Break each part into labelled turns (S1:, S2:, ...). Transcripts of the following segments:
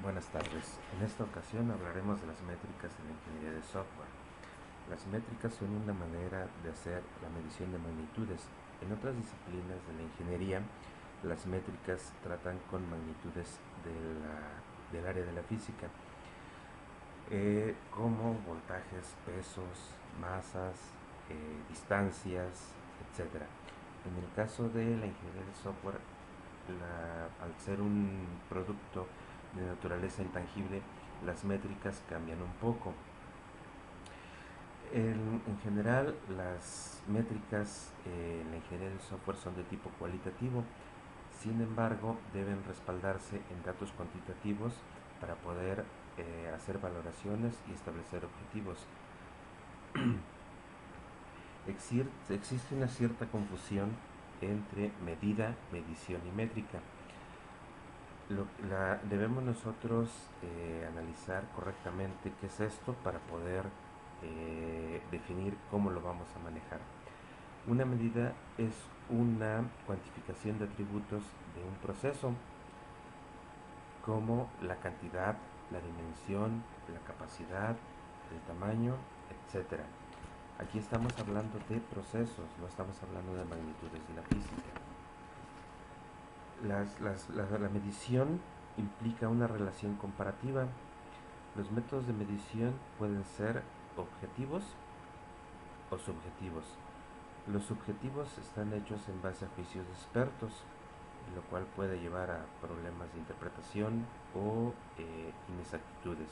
S1: Buenas tardes. En esta ocasión hablaremos de las métricas en la ingeniería de software. Las métricas son una manera de hacer la medición de magnitudes. En otras disciplinas de la ingeniería, las métricas tratan con magnitudes del área de la física, como voltajes, pesos, masas, distancias, etc. En el caso de la ingeniería de software, al ser un producto de naturaleza intangible, las métricas cambian un poco. En general, las métricas en la ingeniería de software son de tipo cualitativo, sin embargo, deben respaldarse en datos cuantitativos para poder hacer valoraciones y establecer objetivos. Existe una cierta confusión entre medida, medición y métrica. Debemos nosotros analizar correctamente qué es esto para poder definir cómo lo vamos a manejar. Una medida es una cuantificación de atributos de un proceso, como la cantidad, la dimensión, la capacidad, el tamaño, etc. Aquí estamos hablando de procesos, no estamos hablando de magnitudes de la física. La medición implica una relación comparativa. Los métodos de medición pueden ser objetivos o subjetivos. Los subjetivos están hechos en base a juicios de expertos, lo cual puede llevar a problemas de interpretación o inexactitudes.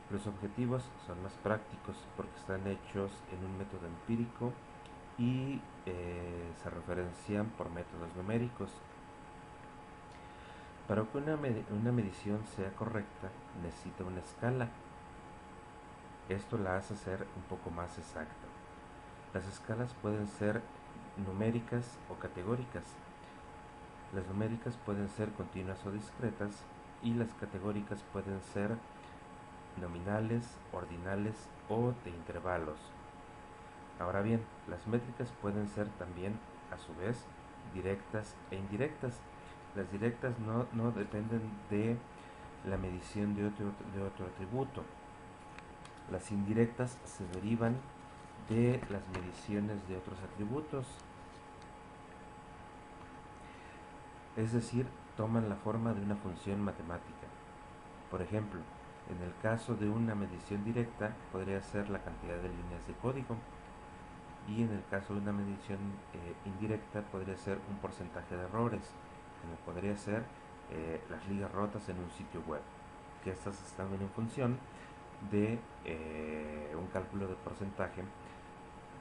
S1: Los objetivos son más prácticos porque están hechos en un método empírico y se referencian por métodos numéricos. Para que una medición sea correcta, necesita una escala. Esto la hace ser un poco más exacta. Las escalas pueden ser numéricas o categóricas. Las numéricas pueden ser continuas o discretas y las categóricas pueden ser nominales, ordinales o de intervalos. Ahora bien, las métricas pueden ser también, a su vez, directas e indirectas. Las directas no dependen de la medición de otro atributo. Las indirectas se derivan de las mediciones de otros atributos, es decir, toman la forma de una función matemática. Por ejemplo, en el caso de una medición directa podría ser la cantidad de líneas de código, y en el caso de una medición indirecta podría ser un porcentaje de errores, como podría ser las ligas rotas en un sitio web, que estas están en función de un cálculo de porcentaje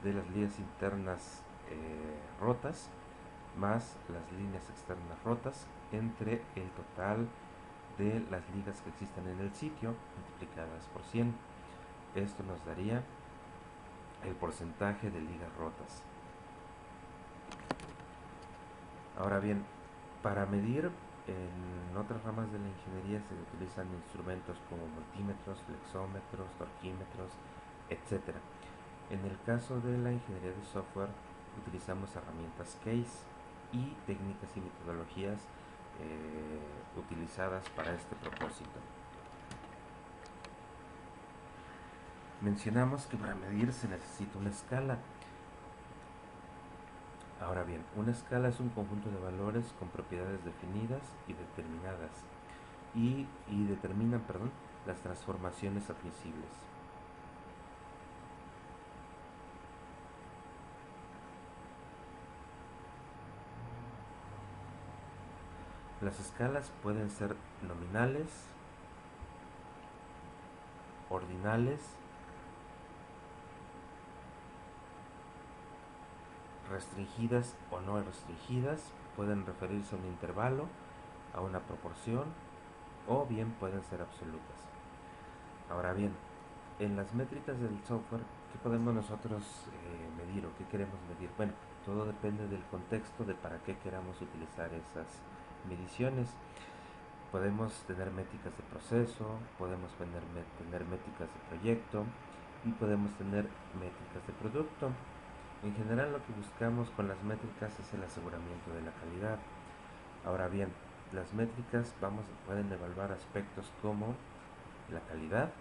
S1: de las líneas internas rotas más las líneas externas rotas entre el total de las ligas que existen en el sitio multiplicadas por 100. Esto nos daría el porcentaje de ligas rotas. Ahora bien, para medir en otras ramas de la ingeniería se utilizan instrumentos como multímetros, flexómetros, torquímetros, etc. En el caso de la ingeniería de software utilizamos herramientas CASE y técnicas y metodologías utilizadas para este propósito. Mencionamos que para medir se necesita una escala. Ahora bien, una escala es un conjunto de valores con propiedades definidas y determinadas y determinan, las transformaciones admisibles. Las escalas pueden ser nominales, ordinales, restringidas o no restringidas, pueden referirse a un intervalo, a una proporción o bien pueden ser absolutas. Ahora bien, en las métricas del software, ¿qué podemos nosotros medir o qué queremos medir? Bueno, todo depende del contexto de para qué queramos utilizar esas mediciones. Podemos tener métricas de proceso, podemos tener métricas de proyecto y podemos tener métricas de producto. En general lo que buscamos con las métricas es el aseguramiento de la calidad. Ahora bien, Las métricas pueden evaluar aspectos como la calidad,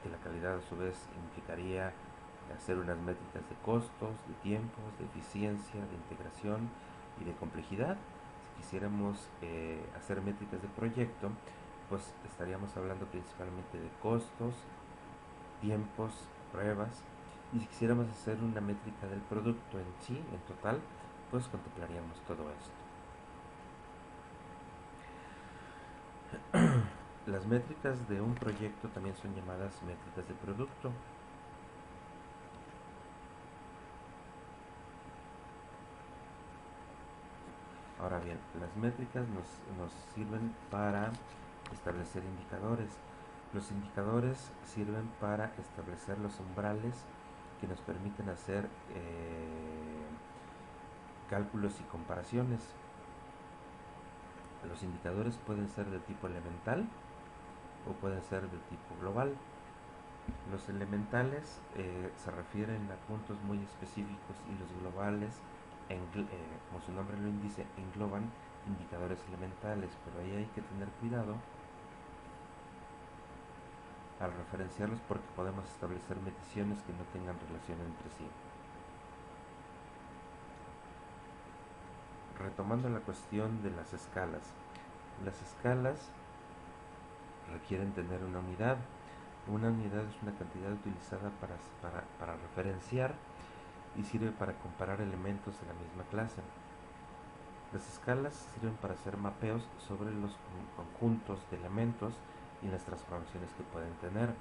S1: que la calidad a su vez implicaría hacer unas métricas de costos, de tiempos, de eficiencia, de integración y de complejidad. Si quisiéramos hacer métricas de proyecto, pues estaríamos hablando principalmente de costos, tiempos, pruebas. Y si quisiéramos hacer una métrica del producto en sí, en total, pues contemplaríamos todo esto. Las métricas de un proyecto también son llamadas métricas de producto. Ahora bien, las métricas nos sirven para establecer indicadores. Los indicadores sirven para establecer los umbrales que nos permiten hacer cálculos y comparaciones. Los indicadores pueden ser de tipo elemental o pueden ser de tipo global. Los elementales se refieren a puntos muy específicos y los globales, como su nombre lo indica, engloban indicadores elementales, pero ahí hay que tener cuidado al referenciarlos porque podemos establecer mediciones que no tengan relación entre sí. Retomando la cuestión de las escalas requieren tener una unidad. Una unidad es una cantidad utilizada para referenciar y sirve para comparar elementos de la misma clase. Las escalas sirven para hacer mapeos sobre los conjuntos de elementos y las transformaciones que pueden tener.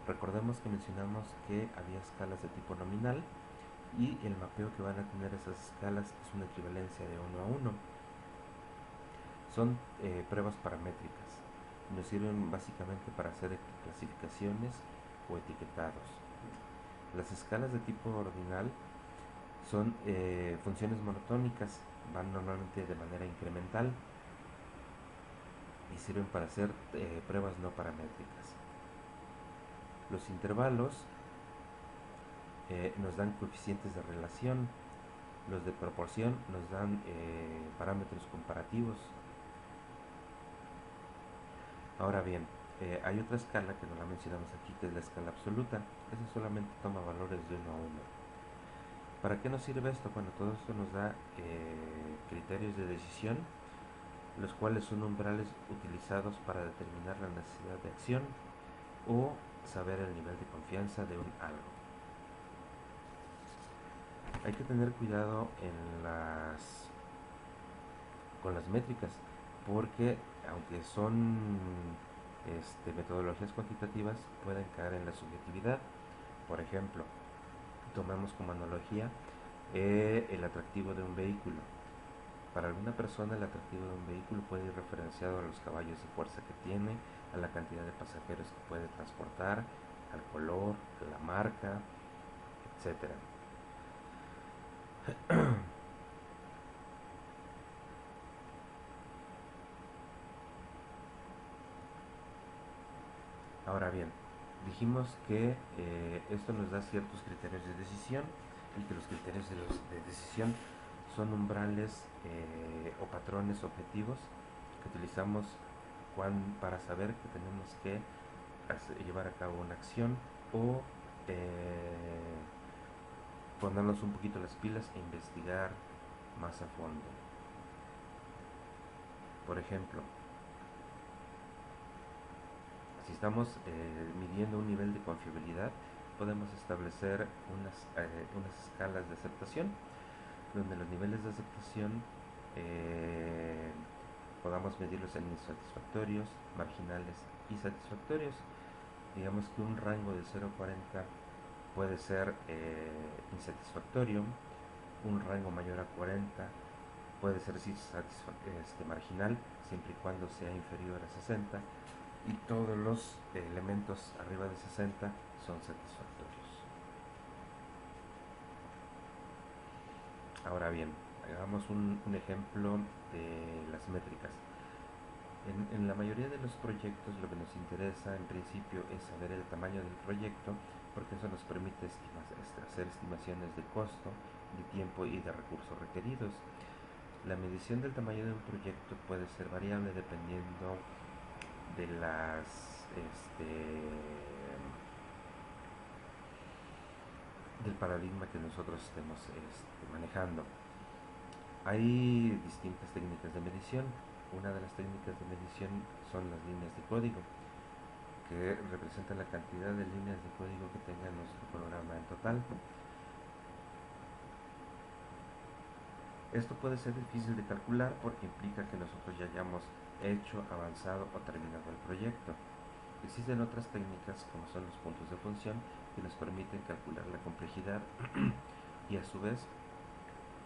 S1: Recordemos que mencionamos que había escalas de tipo nominal y el mapeo que van a tener esas escalas es una equivalencia de 1 a 1. Son pruebas paramétricas. Nos sirven básicamente para hacer clasificaciones o etiquetados. Las escalas de tipo ordinal son funciones monotónicas, van normalmente de manera incremental y sirven para hacer pruebas no paramétricas. Los intervalos nos dan coeficientes de relación, los de proporción nos dan parámetros comparativos. Ahora bien, hay otra escala que no la mencionamos aquí, que es la escala absoluta. Esa solamente toma valores de 1 a 1. ¿Para qué nos sirve esto? Bueno, todo esto nos da criterios de decisión, los cuales son umbrales utilizados para determinar la necesidad de acción o saber el nivel de confianza de un algo. Hay que tener cuidado con las métricas, porque aunque son metodologías cuantitativas, pueden caer en la subjetividad. Por ejemplo, tomamos como analogía el atractivo de un vehículo. Para alguna persona el atractivo de un vehículo puede ir referenciado a los caballos de fuerza que tiene, a la cantidad de pasajeros que puede transportar, al color, a la marca, etcétera. Ahora bien, dijimos que esto nos da ciertos criterios de decisión y que los criterios de decisión son umbrales o patrones objetivos que utilizamos para saber que tenemos que llevar a cabo una acción o ponernos un poquito las pilas e investigar más a fondo. Por ejemplo, si estamos midiendo un nivel de confiabilidad, podemos establecer unas escalas de aceptación, donde los niveles de aceptación podamos medirlos en insatisfactorios, marginales y satisfactorios. Digamos que un rango de 0 a 40 puede ser insatisfactorio, un rango mayor a 40 puede ser marginal, siempre y cuando sea inferior a 60, y todos los elementos arriba de 60 son satisfactorios. Ahora bien, hagamos un ejemplo de las métricas. En la mayoría de los proyectos lo que nos interesa en principio es saber el tamaño del proyecto, porque eso nos permite hacer estimaciones de costo, de tiempo y de recursos requeridos. La medición del tamaño de un proyecto puede ser variable dependiendo de del paradigma que nosotros estemos manejando. Hay distintas técnicas de medición. Una de las técnicas de medición son las líneas de código, que representan la cantidad de líneas de código que tenga nuestro programa en total. Esto puede ser difícil de calcular porque implica que nosotros ya hayamos hecho, avanzado o terminado el proyecto. Existen otras técnicas, como son los puntos de función, que nos permiten calcular la complejidad y a su vez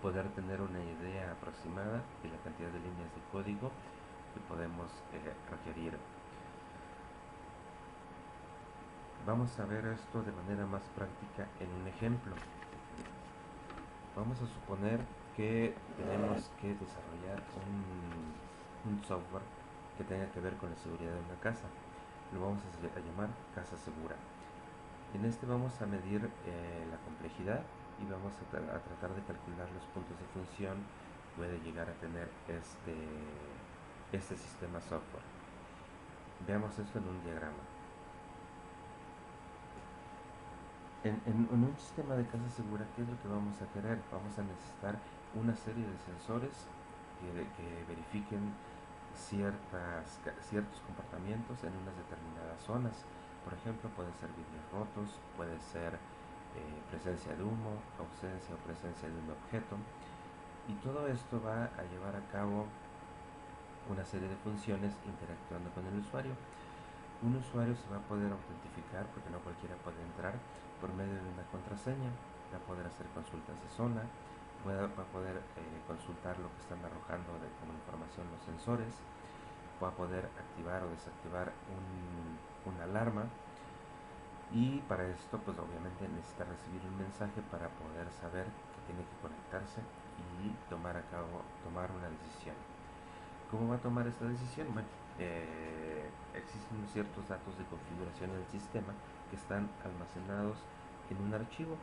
S1: poder tener una idea aproximada de la cantidad de líneas de código que podemos requerir. Vamos a ver esto de manera más práctica en un ejemplo. Vamos a suponer que tenemos que desarrollar un software que tenga que ver con la seguridad de una casa. Lo vamos a llamar Casa Segura. En este vamos a medir la complejidad y vamos a tratar de calcular los puntos de función que puede llegar a tener este sistema software. Veamos esto en un diagrama. En un sistema de casa segura, ¿qué es lo que vamos a querer? Vamos a necesitar una serie de sensores que verifiquen ciertos comportamientos en unas determinadas zonas. Por ejemplo, pueden ser vidrios rotos, puede ser presencia de humo, ausencia o presencia de un objeto. Y todo esto va a llevar a cabo una serie de funciones interactuando con el usuario. Un usuario se va a poder autentificar, porque no cualquiera puede entrar, por medio de una contraseña. Va a poder hacer consultas de zona, va a poder consultar lo que están arrojando como información los sensores, va a poder activar o desactivar una alarma, y para esto pues obviamente necesita recibir un mensaje para poder saber que tiene que conectarse y tomar una decisión. ¿Cómo va a tomar esta decisión? Bueno, existen ciertos datos de configuración del sistema que están almacenados en un archivo.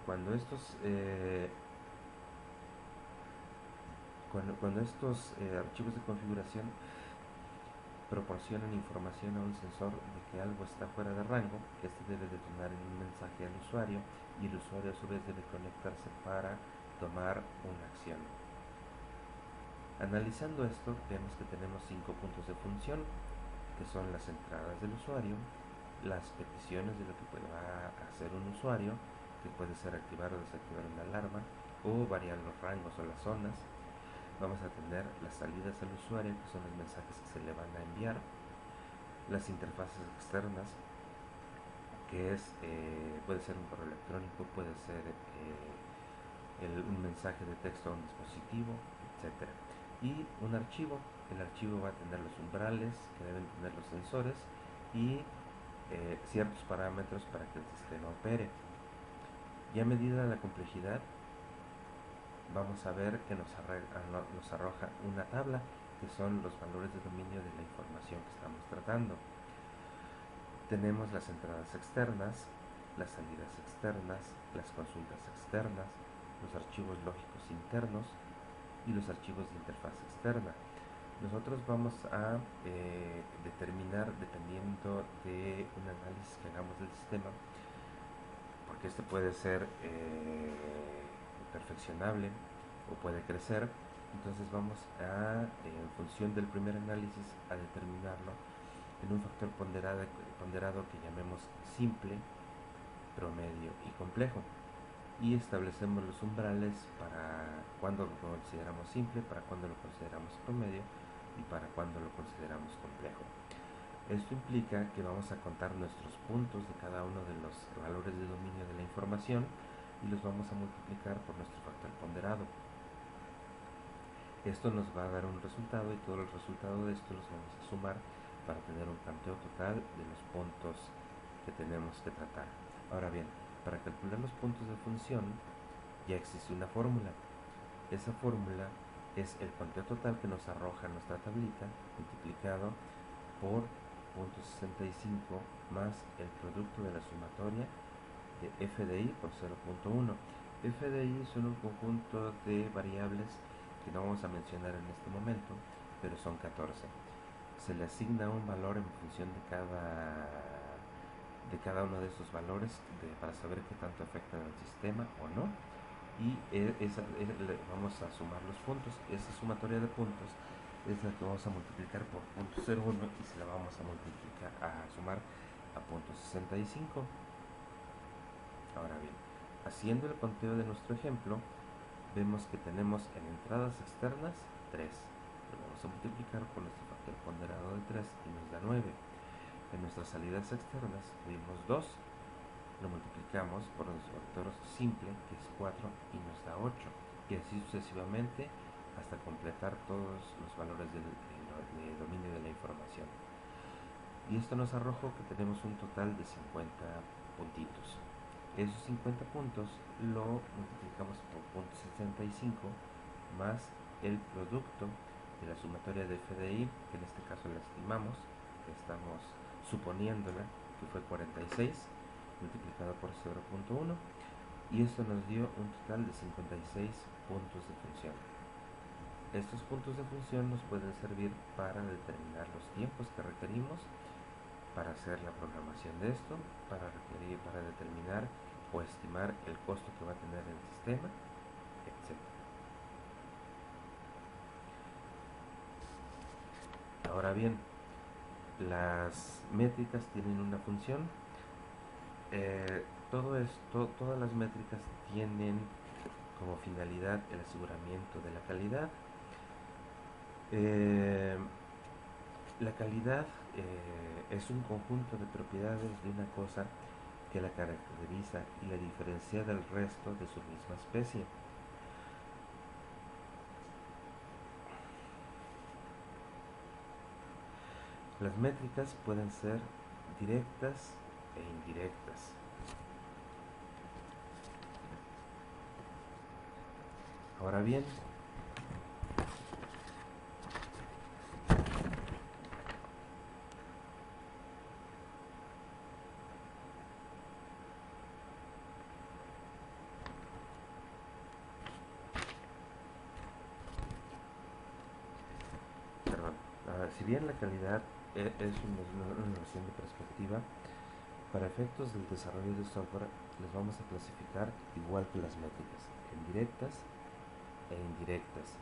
S1: Cuando estos archivos de configuración proporcionan información a un sensor de que algo está fuera de rango, este debe detonar en un mensaje al usuario, y el usuario a su vez debe conectarse para tomar una acción. Analizando esto, vemos que tenemos 5 puntos de función, que son las entradas del usuario, las peticiones de lo que va a hacer un usuario, que puede ser activar o desactivar una alarma, o variar los rangos o las zonas. Vamos a tener las salidas al usuario, que son los mensajes que se le van a enviar, las interfaces externas, que puede ser un correo electrónico, puede ser un mensaje de texto a un dispositivo, etc. Y un archivo. El archivo va a tener los umbrales que deben tener los sensores y ciertos parámetros para que el sistema opere. Ya medida la complejidad, vamos a ver que nos arroja una tabla, que son los valores de dominio de la información que estamos tratando. Tenemos las entradas externas, las salidas externas, las consultas externas, los archivos lógicos internos y los archivos de interfaz externa. Nosotros vamos a determinar, dependiendo de un análisis que hagamos del sistema, porque este puede ser perfeccionable o puede crecer. Entonces vamos en función del primer análisis, a determinarlo en un factor ponderado que llamemos simple, promedio y complejo, y establecemos los umbrales para cuando lo consideramos simple, para cuando lo consideramos promedio y para cuando lo consideramos complejo. Esto implica que vamos a contar nuestros puntos de cada uno de los valores de dominio de la información y los vamos a multiplicar por nuestro factor ponderado. Esto nos va a dar un resultado, y todo el resultado de esto los vamos a sumar para tener un canteo total de los puntos que tenemos que tratar. Ahora bien, para calcular los puntos de función ya existe una fórmula. Esa fórmula es el conteo total que nos arroja nuestra tablita multiplicado por 0.65 más el producto de la sumatoria de f de i por 0.1. f de i son un conjunto de variables que no vamos a mencionar en este momento, pero son 14. Se le asigna un valor en función de cada uno de estos valores para saber qué tanto afectan al sistema o no. Y vamos a sumar los puntos. Esa sumatoria de puntos es la que vamos a multiplicar por punto 0,1 y se la vamos a multiplicar, a sumar a punto 65. Ahora bien, haciendo el conteo de nuestro ejemplo, vemos que tenemos en entradas externas 3. Lo vamos a multiplicar por nuestro factor ponderado de 3 y nos da 9. En nuestras salidas externas tuvimos 2. Lo multiplicamos por nuestro factor simple, que es 4, y nos da 8. Y así sucesivamente hasta completar todos los valores de dominio de la información. Y esto nos arrojó que tenemos un total de 50 puntitos. Esos 50 puntos lo multiplicamos por punto 65 más el producto de la sumatoria de FDI, que en este caso la estimamos, que estamos suponiéndola que fue 46, multiplicado por 0.1, y esto nos dio un total de 56 puntos de función. Estos puntos de función nos pueden servir para determinar los tiempos que requerimos para hacer la programación de esto, para determinar o estimar el costo que va a tener el sistema, etc. Ahora bien, las métricas tienen una función. Todas las métricas tienen como finalidad el aseguramiento de la calidad. La calidad es un conjunto de propiedades de una cosa que la caracteriza y la diferencia del resto de su misma especie. Las métricas pueden ser directas e indirectas. Ahora bien, si bien la calidad es una noción de perspectiva, para efectos del desarrollo de software les vamos a clasificar igual que las métricas, en directas e indirectas.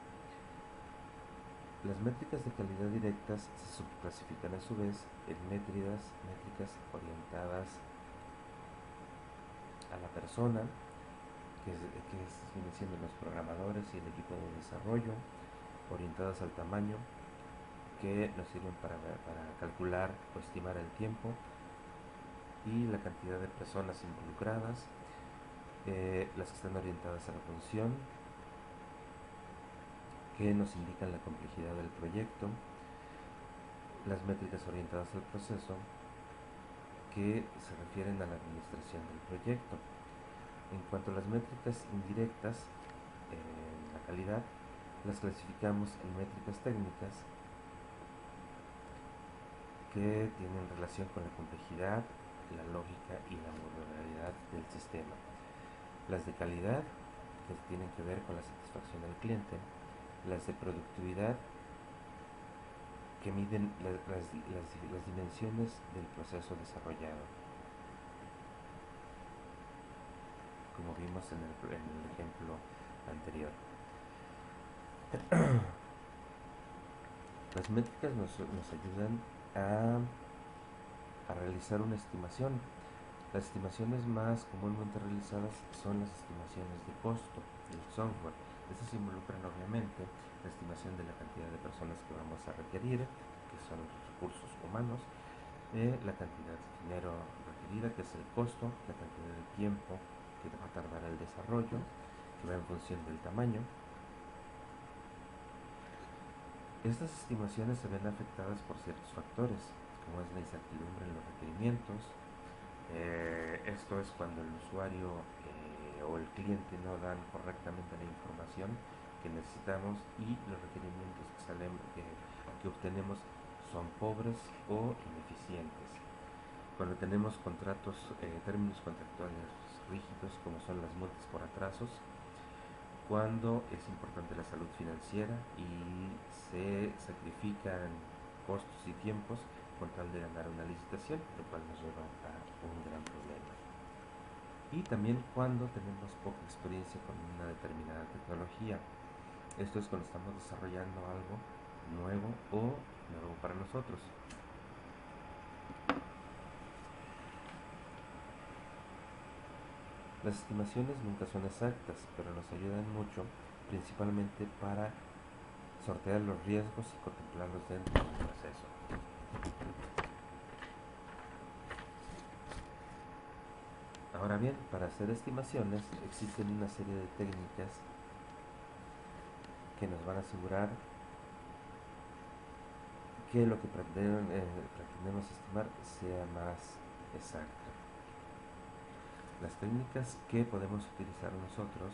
S1: Las métricas de calidad directas se subclasifican a su vez en métricas orientadas a la persona, viene siendo los programadores y el equipo de desarrollo, orientadas al tamaño, que nos sirven para calcular o estimar el tiempo y la cantidad de personas involucradas, las que están orientadas a la función, que nos indican la complejidad del proyecto, las métricas orientadas al proceso, que se refieren a la administración del proyecto. En cuanto a las métricas indirectas, la calidad, las clasificamos en métricas técnicas, que tienen relación con la complejidad, la lógica y la modularidad del sistema. Las de calidad, que tienen que ver con la satisfacción del cliente. Las de productividad, que miden las dimensiones del proceso desarrollado, como vimos en el ejemplo anterior. Las métricas nos ayudan a realizar una estimación. Las estimaciones más comúnmente realizadas son las estimaciones de costo del software. Estas involucran obviamente la estimación de la cantidad de personas que vamos a requerir, que son los recursos humanos, la cantidad de dinero requerida, que es el costo, la cantidad de tiempo que va a tardar el desarrollo, que va en función del tamaño. Estas estimaciones se ven afectadas por ciertos factores, como es la incertidumbre en los requerimientos. Esto es cuando el usuario o el cliente no dan correctamente la información que necesitamos y los requerimientos que obtenemos son pobres o ineficientes. Cuando tenemos términos contractuales rígidos, como son las multas por atrasos, cuando es importante la salud financiera y se sacrifican costos y tiempos con tal de ganar una licitación, lo cual nos lleva a un gran problema. Y también cuando tenemos poca experiencia con una determinada tecnología. Esto es cuando estamos desarrollando algo nuevo o nuevo para nosotros. Las estimaciones nunca son exactas, pero nos ayudan mucho, principalmente para sortear los riesgos y contemplarlos dentro del proceso. Ahora bien, para hacer estimaciones existen una serie de técnicas que nos van a asegurar que lo que pretendemos estimar sea más exacto. Las técnicas que podemos utilizar nosotros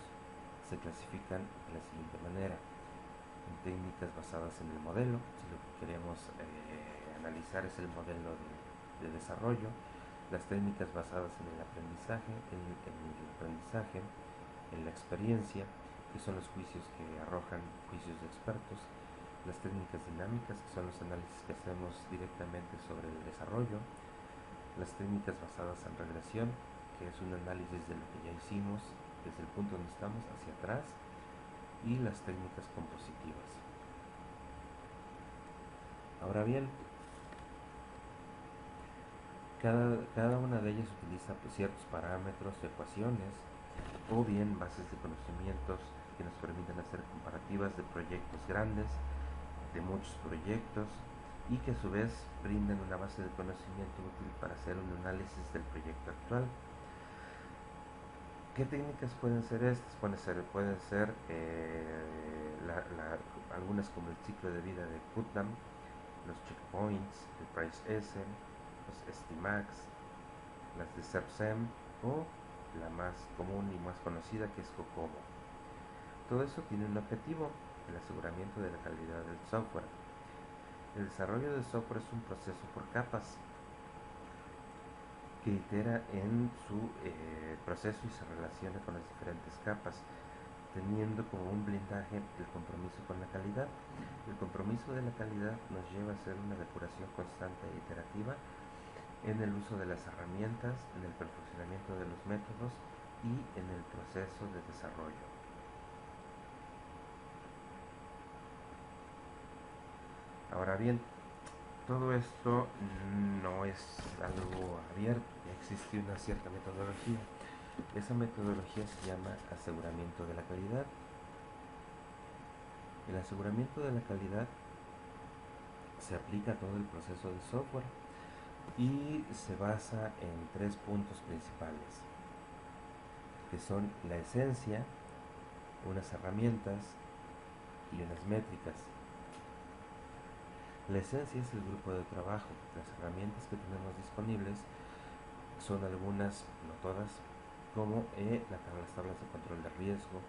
S1: se clasifican de la siguiente manera: en técnicas basadas en el modelo, si lo que queremos analizar es el modelo de desarrollo; las técnicas basadas en el aprendizaje, en la experiencia, que son los juicios que arrojan juicios de expertos; las técnicas dinámicas, que son los análisis que hacemos directamente sobre el desarrollo; las técnicas basadas en regresión, que es un análisis de lo que ya hicimos desde el punto donde estamos hacia atrás; y las técnicas compositivas. Ahora bien, cada una de ellas utiliza ciertos parámetros, ecuaciones o bien bases de conocimientos que nos permiten hacer comparativas de proyectos grandes, de muchos proyectos, y que a su vez brindan una base de conocimiento útil para hacer un análisis del proyecto actual. ¿Qué técnicas pueden ser estas? Pueden ser algunas como el ciclo de vida de Putnam, los checkpoints, el Price S, los Estimax, las de SERPSEM o la más común y más conocida, que es COCOMO. Todo eso tiene un objetivo: el aseguramiento de la calidad del software. El desarrollo del software es un proceso por capas que itera en su proceso y se relaciona con las diferentes capas, teniendo como un blindaje el compromiso con la calidad. El compromiso de la calidad nos lleva a hacer una depuración constante e iterativa en el uso de las herramientas, en el perfeccionamiento de los métodos y en el proceso de desarrollo. Ahora bien, todo esto no es algo abierto, existe una cierta metodología. Esa metodología se llama aseguramiento de la calidad. El aseguramiento de la calidad se aplica a todo el proceso de software y se basa en 3 puntos principales, que son la esencia, unas herramientas y unas métricas. La esencia es el grupo de trabajo. Las herramientas que tenemos disponibles son algunas, no todas, como las tablas de control de riesgo,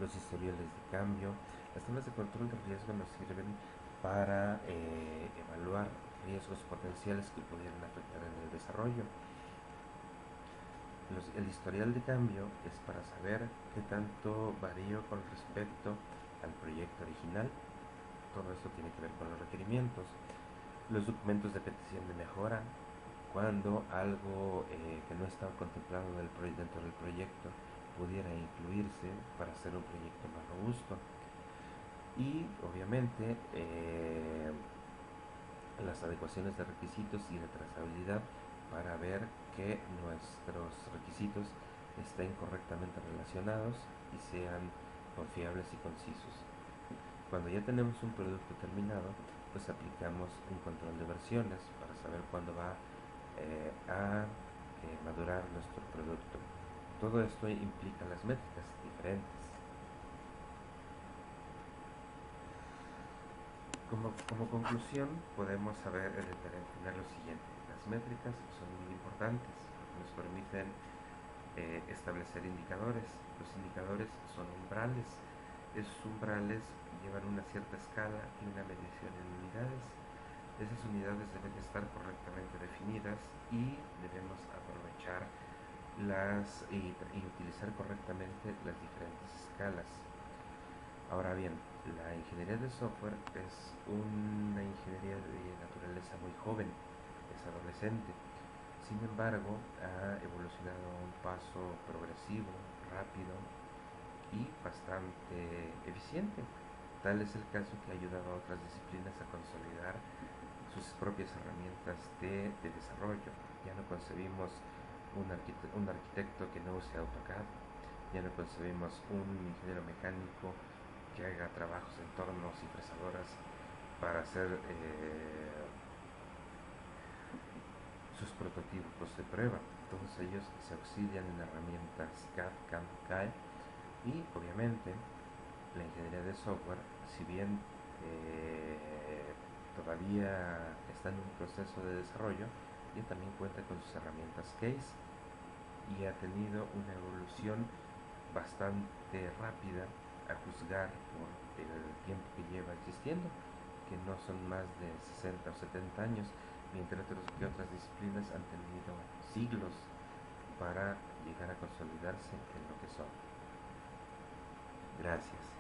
S1: los historiales de cambio. Las tablas de control de riesgo nos sirven para evaluar riesgos potenciales que pudieran afectar en el desarrollo. El historial de cambio es para saber qué tanto varío con respecto al proyecto original. Todo esto tiene que ver con los requerimientos. Los documentos de petición de mejora, cuando algo que no estaba contemplado dentro del proyecto pudiera incluirse para hacer un proyecto más robusto. Y obviamente las adecuaciones de requisitos y de trazabilidad, para ver que nuestros requisitos estén correctamente relacionados y sean confiables y concisos. Cuando ya tenemos un producto terminado, pues aplicamos un control de versiones para saber cuándo va a madurar nuestro producto. Todo esto implica las métricas diferentes. Como conclusión, podemos determinar lo siguiente: las métricas son muy importantes, nos permiten establecer indicadores. Los indicadores son umbrales. Esos umbrales llevan una cierta escala y una medición en unidades. Esas unidades deben estar correctamente definidas y debemos aprovechar y utilizar correctamente las diferentes escalas. Ahora bien, la ingeniería de software es una ingeniería de naturaleza muy joven, es adolescente. Sin embargo, ha evolucionado a un paso progresivo, rápido y bastante eficiente. Tal es el caso que ha ayudado a otras disciplinas a consolidar sus propias herramientas de desarrollo. Ya no concebimos un arquitecto que no use AutoCAD, ya no concebimos un ingeniero mecánico que haga trabajos en tornos y fresadoras para hacer sus prototipos de prueba. Todos ellos se auxilian en herramientas CAD, CAM, CAE y obviamente la ingeniería de software, si bien todavía está en un proceso de desarrollo, ya también cuenta con sus herramientas CASE y ha tenido una evolución bastante rápida a juzgar por el tiempo que lleva existiendo, que no son más de 60 o 70 años, mientras que otras disciplinas han tenido siglos para llegar a consolidarse en lo que son. Gracias.